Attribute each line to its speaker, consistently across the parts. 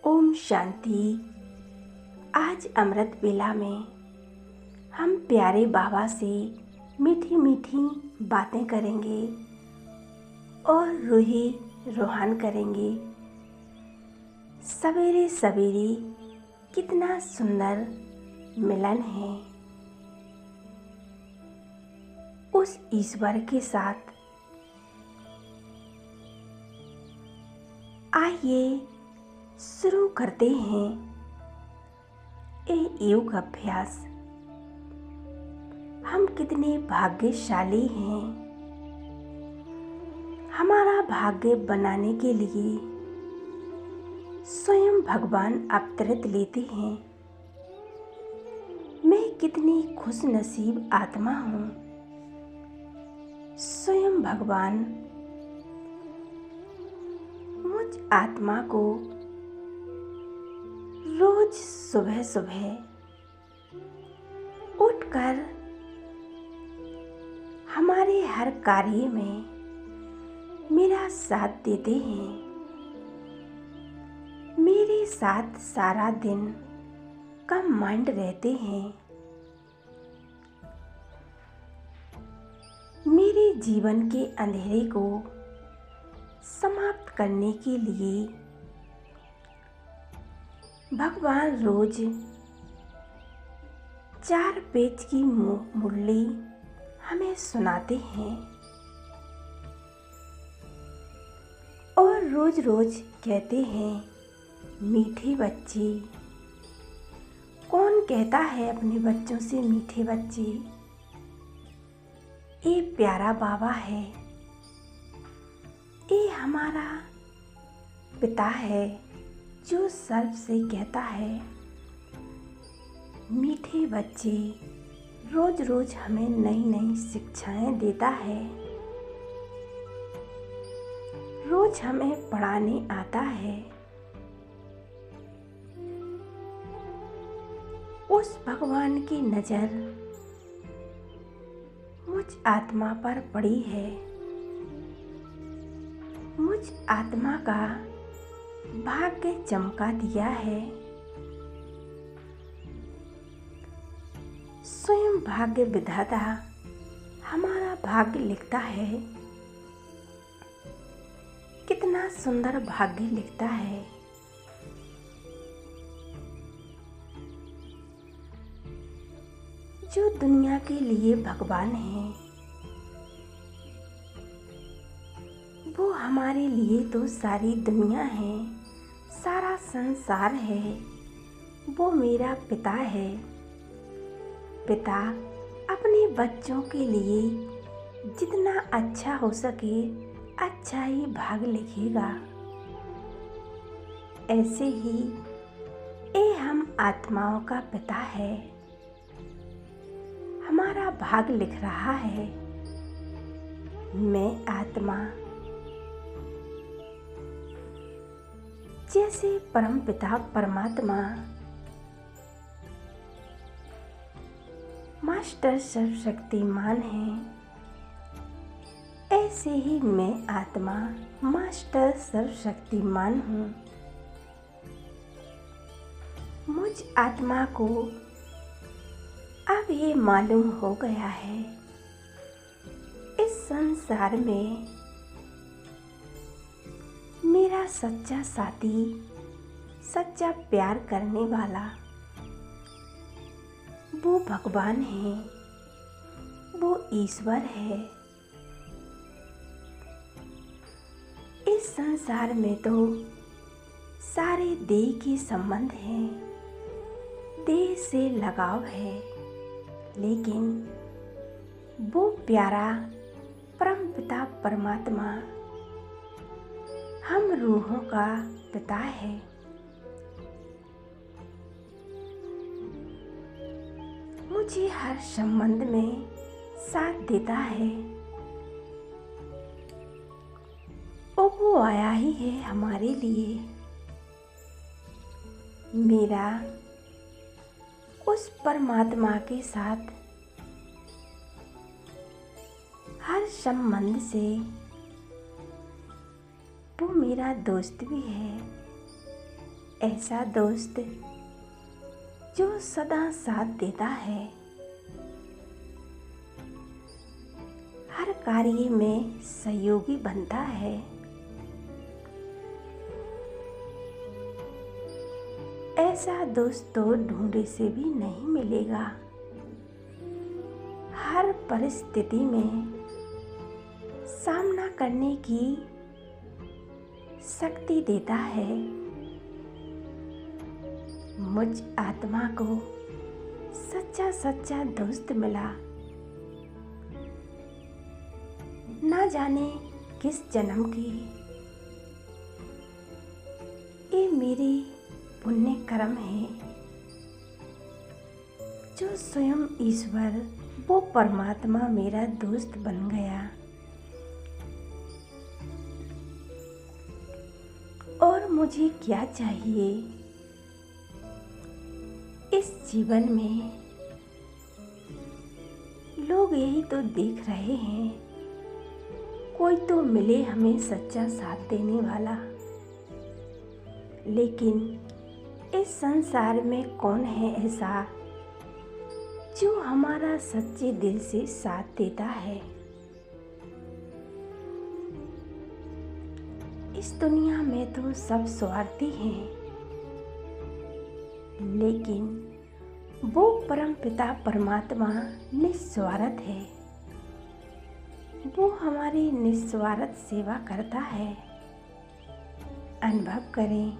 Speaker 1: ओम शांति। आज अमृत वेला में हम प्यारे बाबा से मीठी मीठी बातें करेंगे और रूही रूहान करेंगे। सवेरे सवेरे कितना सुंदर मिलन है उस ईश्वर के साथ। आइए शुरू करते हैं ये योग अभ्यास। हम कितने भाग्यशाली हैं। हमारा भाग्य बनाने के लिए स्वयं भगवान अवतरित लेते हैं। मैं कितनी खुश नसीब आत्मा हूँ। स्वयं भगवान मुझ आत्मा को रोज सुबह सुबह उठकर हमारे हर कार्य में मेरा साथ देते हैं। मेरे साथ सारा दिन कंबाइंड रहते हैं। मेरे जीवन के अंधेरे को समाप्त करने के लिए भगवान रोज 4 पेज की मुरली हमें सुनाते हैं और रोज रोज कहते हैं, मीठे बच्चे। कौन कहता है अपने बच्चों से मीठे बच्चे? ये प्यारा बाबा है। ये हमारा पिता है जो सर्व से कहता है, मीठे बच्चे। रोज रोज हमें नई नई शिक्षाएं देता है। रोज हमें पढ़ाने आता है। उस भगवान की नजर मुझ आत्मा पर पड़ी है। मुझ आत्मा का भाग्य चमका दिया है। स्वयं भाग्य विधाता हमारा भाग्य लिखता है। कितना सुंदर भाग्य लिखता है। जो दुनिया के लिए भगवान है, वो हमारे लिए तो सारी दुनिया है, सारा संसार है। वो मेरा पिता है। पिता अपने बच्चों के लिए जितना अच्छा हो सके अच्छा ही भाग लिखेगा। ऐसे ही ये हम आत्माओं का पिता है। हमारा भाग लिख रहा है। मैं आत्मा जैसे परमपिता परमात्मा मास्टर सर्वशक्तिमान है, ऐसे ही मैं आत्मा मास्टर सर्वशक्तिमान हूँ। मुझ आत्मा को अब ये मालूम हो गया है, इस संसार में मेरा सच्चा साथी, सच्चा प्यार करने वाला वो भगवान है, वो ईश्वर है। इस संसार में तो सारे देह के संबंध हैं, देह से लगाव है, लेकिन वो प्यारा परमपिता परमात्मा हम रूहों का पिता है। मुझे हर संबंध में साथ देता है और वो आया ही है हमारे लिए। मेरा उस परमात्मा के साथ हर संबंध से वो मेरा दोस्त भी है। ऐसा दोस्त जो सदा साथ देता है, हर कार्य में सहयोगी बनता है। ऐसा दोस्त तो ढूंढे से भी नहीं मिलेगा। हर परिस्थिति में सामना करने की शक्ति देता है। मुझ आत्मा को सच्चा सच्चा दोस्त मिला। ना जाने किस जन्म की ये मेरी पुण्य कर्म है, जो स्वयं ईश्वर वो परमात्मा मेरा दोस्त बन गया। और मुझे क्या चाहिए इस जीवन में? लोग यही तो देख रहे हैं, कोई तो मिले हमें सच्चा साथ देने वाला। लेकिन इस संसार में कौन है ऐसा जो हमारा सच्चे दिल से साथ देता है? इस दुनिया में तो सब स्वार्थी हैं, लेकिन वो परमपिता परमात्मा निस्वार्थ है। वो हमारी निस्वार्थ सेवा करता है। अनुभव करें,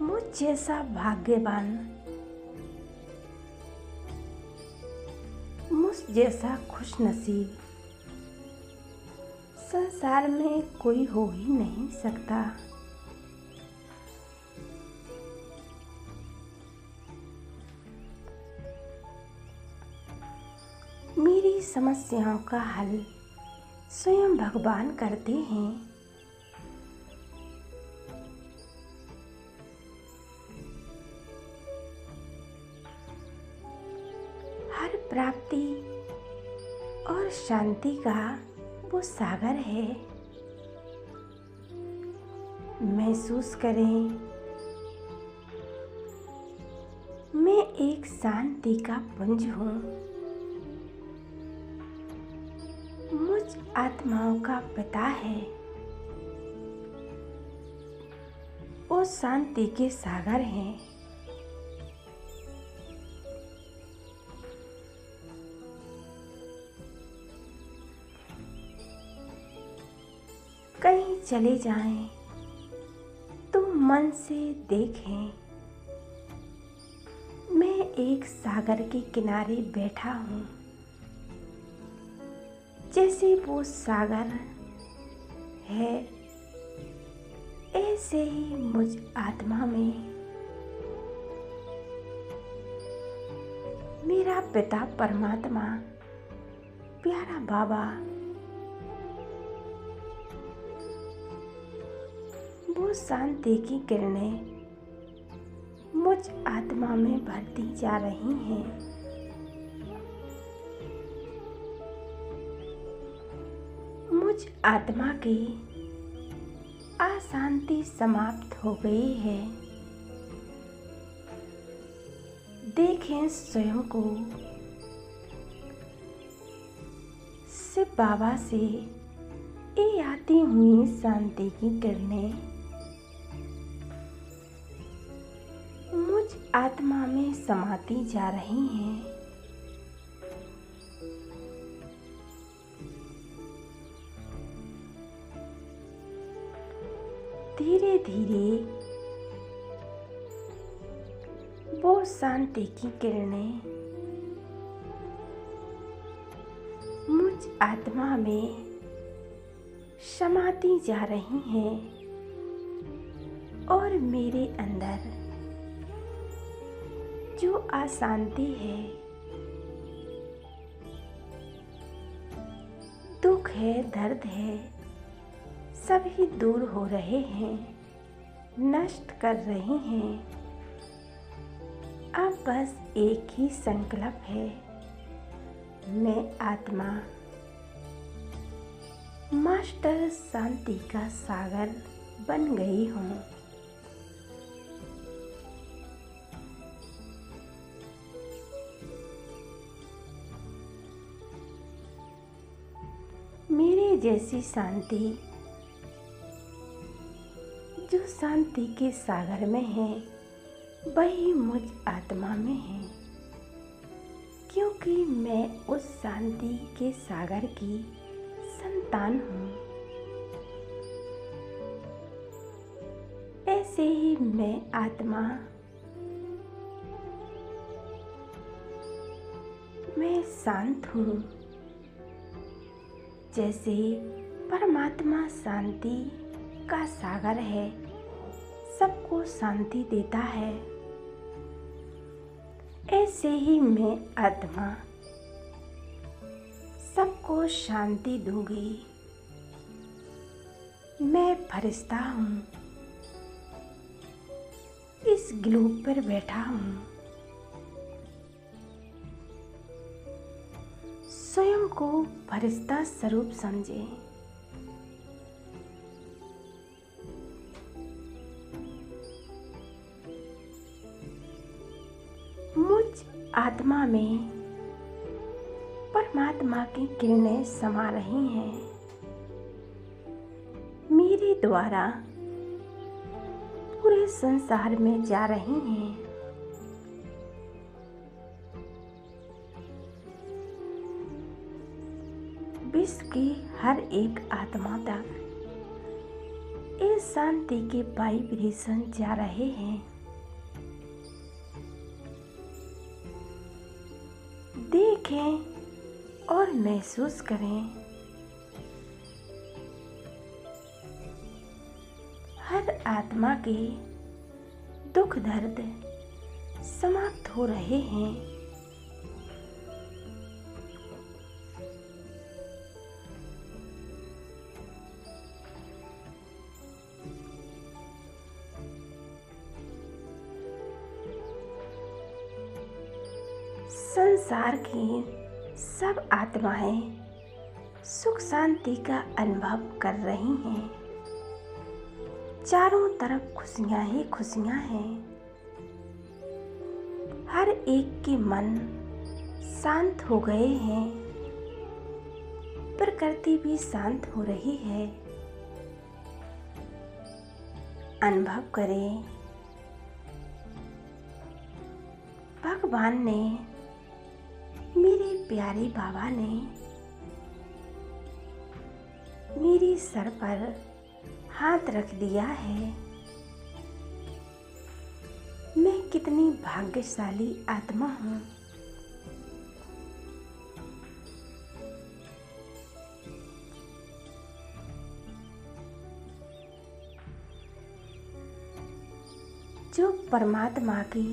Speaker 1: मुझ जैसा भाग्यवान, मुझ जैसा खुशनसीब संसार में कोई हो ही नहीं सकता। मेरी समस्याओं का हल स्वयं भगवान करते हैं। हर प्राप्ति और शांति का वो सागर है। महसूस करें, मैं एक शांति का पुंज हूँ। मुझ आत्माओं का पिता है, वो शांति के सागर हैं। कहीं चले जाएं तो मन से देखें, मैं एक सागर के किनारे बैठा हूँ। जैसे वो सागर है, ऐसे ही मुझ आत्मा में मेरा पिता परमात्मा, प्यारा बाबा, वो शांति की किरणें मुझ आत्मा में भरती जा रही हैं। मुझ आत्मा की अशांति समाप्त हो गई है। देखें स्वयं को शिव बाबा से ये आती हुई शांति की किरणें मुझ आत्मा में समाती जा रही हैं। धीरे धीरे वो शांति की किरणें मुझ आत्मा में समाती जा रही हैं और मेरे अंदर जो अशांति है, दुख है, दर्द है, सभी दूर हो रहे हैं, नष्ट कर रही हैं। अब बस एक ही संकल्प है, मैं आत्मा मास्टर शांति का सागर बन गई हूँ। जैसी शांति जो शांति के सागर में है वही मुझ आत्मा में है, क्योंकि मैं उस शांति के सागर की संतान हूँ। ऐसे ही मैं आत्मा, मैं शांत हूँ। जैसे परमात्मा शांति का सागर है, सबको शांति देता है, ऐसे ही मैं आत्मा सबको शांति दूंगी। मैं फरिश्ता हूँ, इस ग्लोब पर बैठा हूँ। स्वयं को फरिश्ता स्वरूप समझे। मुझ आत्मा में परमात्मा की किरणें समा रही हैं। मेरे द्वारा पूरे संसार में जा रही हैं। विश्व की हर एक आत्मा तक इस शांति के वाइब्रेशन जा रहे हैं। देखें और महसूस करें। हर आत्मा के दुख दर्द समाप्त हो रहे हैं। संसार की सब आत्माएं सुख शांति का अनुभव कर रही हैं। चारों तरफ खुशियां ही खुशियां हैं। हर एक के मन शांत हो गए हैं। प्रकृति भी शांत हो रही है। अनुभव करें, भगवान ने, मेरे प्यारे बाबा ने मेरे सर पर हाथ रख दिया है। मैं कितनी भाग्यशाली आत्मा हूँ। जो परमात्मा की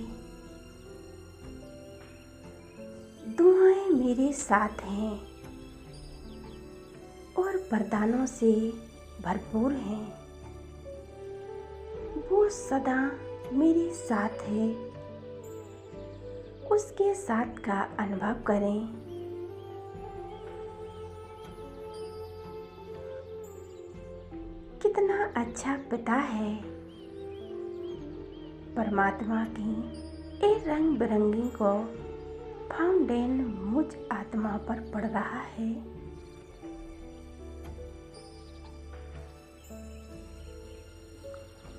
Speaker 1: दुआएं मेरे साथ हैं और वरदानों से भरपूर हैं। वो सदा मेरे साथ है। उसके साथ का अनुभव करें। कितना अच्छा पिता है। परमात्मा की एक रंग बिरंगी को फाउंटेन मुझ आत्मा पर पड़ रहा है।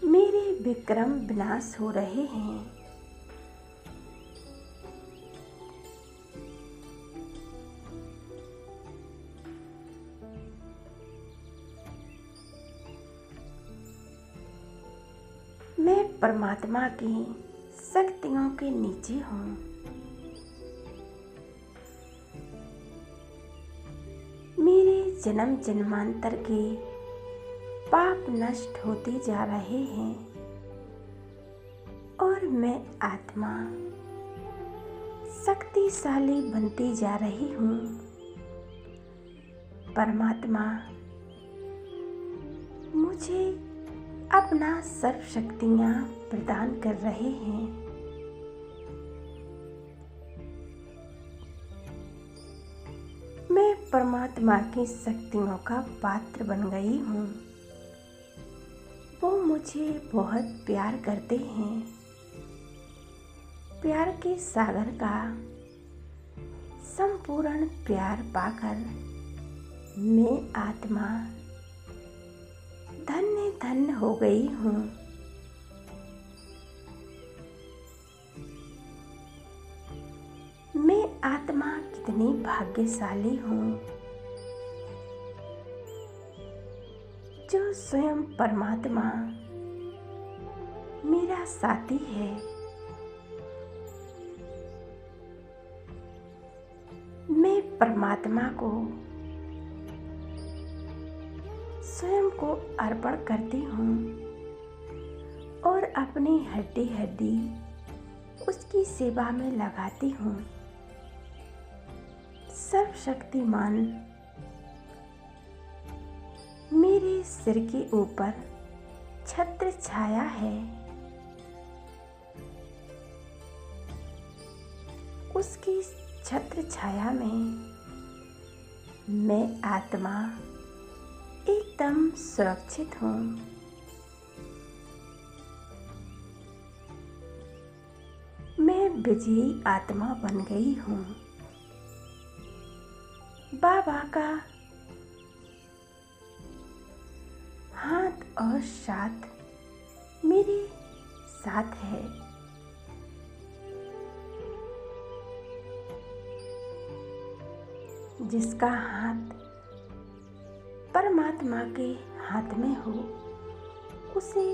Speaker 1: मेरे विक्रम विनाश हो रहे हैं। मैं परमात्मा की शक्तियों के नीचे हूँ। मेरे जन्म जन्मांतर के पाप नष्ट होते जा रहे हैं और मैं आत्मा शक्तिशाली बनती जा रही हूँ। परमात्मा मुझे अपना सर्व शक्तियाँ प्रदान कर रहे हैं। मैं परमात्मा की शक्तियों का पात्र बन गई हूँ। वो मुझे बहुत प्यार करते हैं। प्यार के सागर का संपूर्ण प्यार पाकर मैं आत्मा धन्य धन्य हो गई हूँ। मैं आत्मा कितनी भाग्यशाली हूँ जो स्वयं परमात्मा मेरा साथी है। मैं परमात्मा को स्वयं को अर्पण करती हूँ और अपनी हड्डी हड्डी उसकी सेवा में लगाती हूँ। सर्वशक्तिमान मेरे सिर के ऊपर छत्र छाया है। उसकी छत्र छाया में मैं आत्मा एकदम सुरक्षित हूँ। मैं विजयी आत्मा बन गई हूँ। बाबा का हाथ और साथ मेरे साथ है। जिसका हाथ परमात्मा के हाथ में हो उसे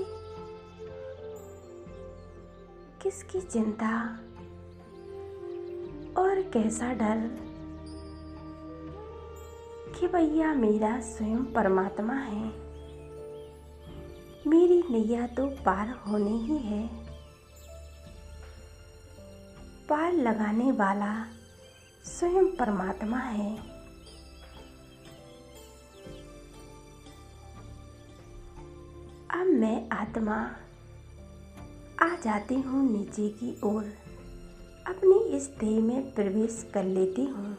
Speaker 1: किसकी चिंता और कैसा डर कि भैया मेरा स्वयं परमात्मा है। मेरी नैया तो पार होनी ही है। पार लगाने वाला स्वयं परमात्मा है। अब मैं आत्मा आ जाती हूँ नीचे की ओर, अपनी इस देह में प्रवेश कर लेती हूँ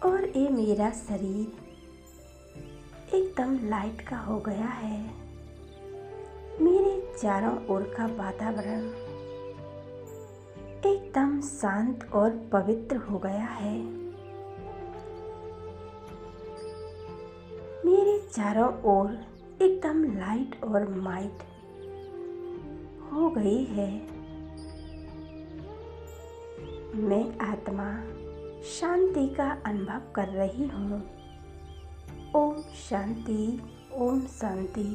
Speaker 1: और ये मेरा शरीर एकदम लाइट का हो गया है। मेरे चारों ओर का वातावरण एकदम शांत और पवित्र हो गया है। मेरे चारों ओर एकदम लाइट और माइट हो गई है। मैं आत्मा शांति का अनुभव कर रही हूँ। ओम शांति, ओम शांति।